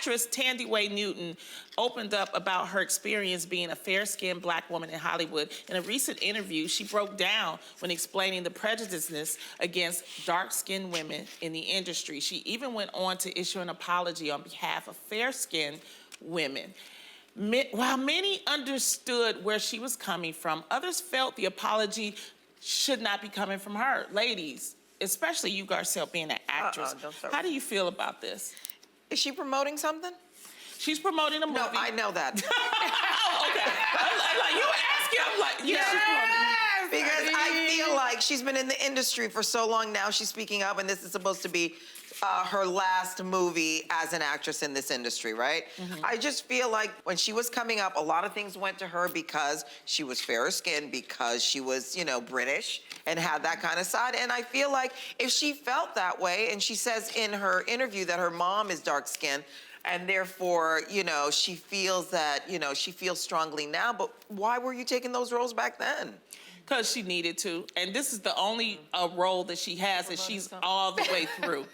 actress Thandiwe Newton opened up about her experience being a fair-skinned Black woman in Hollywood. In a recent interview, she broke down when explaining the prejudiceness against dark-skinned women in the industry. She even went on to issue an apology on behalf of fair-skinned women. While many understood where she was coming from, others felt the apology should not be coming from her. Ladies, especially you, Garcelle, being an actress, how do you feel about this? Is she promoting something? She's promoting a movie. No, I know that. Oh, okay. I'm like, you asking, I'm like, yeah. Because I feel like she's been in the industry for so long now. She's speaking up, and this is supposed to be her last movie as an actress in this industry, right? I just feel like when she was coming up, a lot of things went to her because she was fairer skinned, because she was, you know, British and had that kind of side. And I feel like if she felt that way, and she says in her interview that her mom is dark skinned, and therefore, you know, she feels that, you know, she feels strongly now, but why were you taking those roles back then? Because she needed to. And this is the only role that she has that she's all the way through.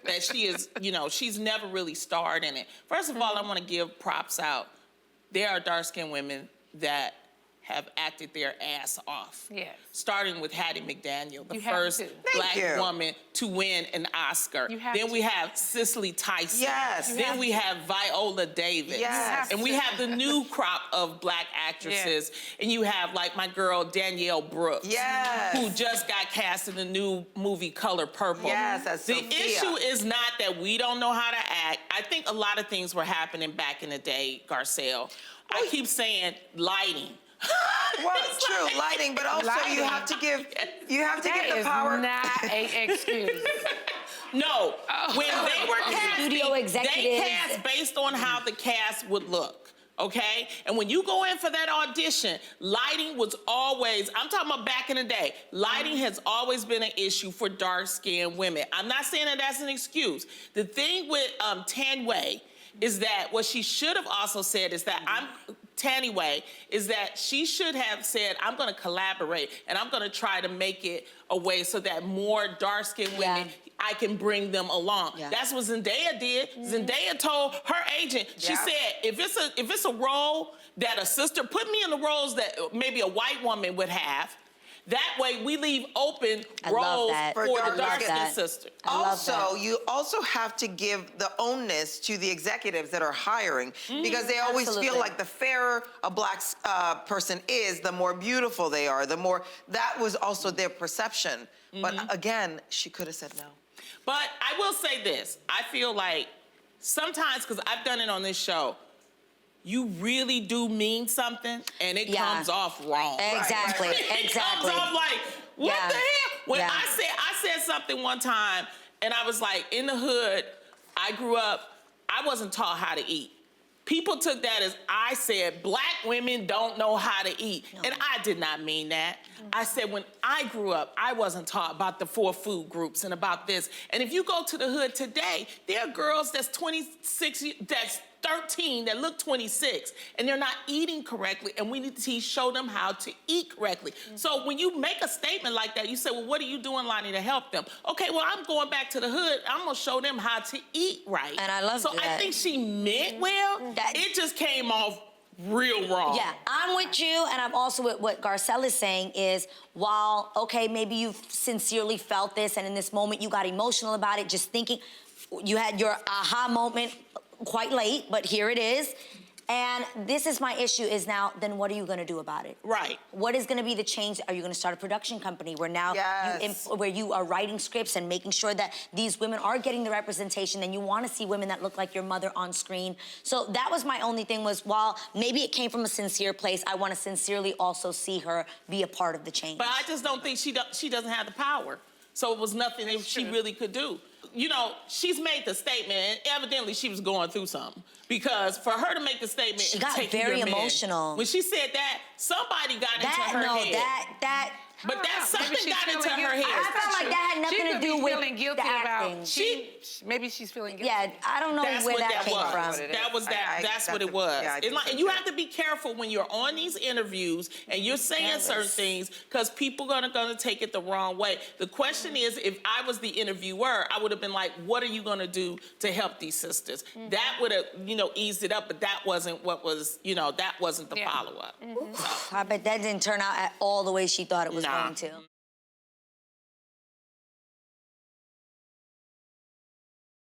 That she is, you know, she's never really starred in it. First of all, I want to give props out. There are dark-skinned women that have acted their ass off. Yes. Starting with Hattie McDaniel, the first Black woman to win an Oscar. Then we have Cicely Tyson. Yes. Then we have Viola Davis. Yes. And we have the new crop of Black actresses. And you have, like, my girl Danielle Brooks. Yes. Who just got cast in the new movie Color Purple. Yes, that's The issue is not that we don't know how to act. I think a lot of things were happening back in the day, Garcelle. I keep saying lighting. Well, true, lighting, but also you have to give the power. Not an excuse. No, when they were casting, executives, they cast based on how the cast would look. Okay? And when you go in for that audition, lighting was always, I'm talking about back in the day, lighting has always been an issue for dark-skinned women. I'm not saying that that's an excuse. The thing with Thandiwe is that what she should have also said is that Thandiwe is that she should have said, I'm going to collaborate and I'm going to try to make it a way so that more dark-skinned women, I can bring them along. That's what Zendaya did. Zendaya told her agent, she said, if it's a role that a sister, put me in the roles that maybe a white woman would have. That way, we leave open roles for the dark-skinned sister. Also, you also have to give the onus to the executives that are hiring, because they always feel like the fairer a Black person is, the more beautiful they are, the more, that was also their perception. But again, she could have said no. But I will say this, I feel like sometimes, because I've done it on this show, you really do mean something, and it comes off wrong. Exactly, It comes off like, what the hell? When I said something one time, and I was like, in the hood, I grew up, I wasn't taught how to eat. People took that as I said, Black women don't know how to eat. And I did not mean that. I said, when I grew up, I wasn't taught about the 4 food groups and about this. And if you go to the hood today, there are girls that's 26, that's 13 that look 26, and they're not eating correctly, and we need to show them how to eat correctly. So when you make a statement like that, you say, well, what are you doing, Lonnie, to help them? Okay, well, I'm going back to the hood. I'm going to show them how to eat right. And I love that. So I think she meant well. It just came off real wrong. Yeah, I'm with you, and I'm also with what Garcelle is saying is, while, okay, maybe you've sincerely felt this, and in this moment you got emotional about it, just thinking, you had your aha moment quite late, but here it is. And this is my issue is now, then what are you gonna do about it? Right. What is gonna be the change? Are you gonna start a production company where now where you are writing scripts and making sure that these women are getting the representation, and you wanna see women that look like your mother on screen? So that was my only thing was, while maybe it came from a sincere place, I wanna sincerely also see her be a part of the change. But I just don't think she doesn't have the power. So it was nothing that she really could do. You know, she's made the statement, and evidently she was going through something. Because for her to make the statement, she got very emotional. When she said that, somebody got into her head. But something got into her head. I felt like that had nothing to do with feeling guilty the acting. maybe she's feeling guilty. Yeah, I don't know where that came from. That was that. That's what it was. Yeah, and you have to be careful when you're on these interviews and you're saying certain things because people are gonna take it the wrong way. The question is, if I was the interviewer, I would have been like, "What are you gonna do to help these sisters?" That would have, eased it up. But that wasn't what was, that wasn't the follow up. I bet that didn't turn out at all the way she thought it was going to.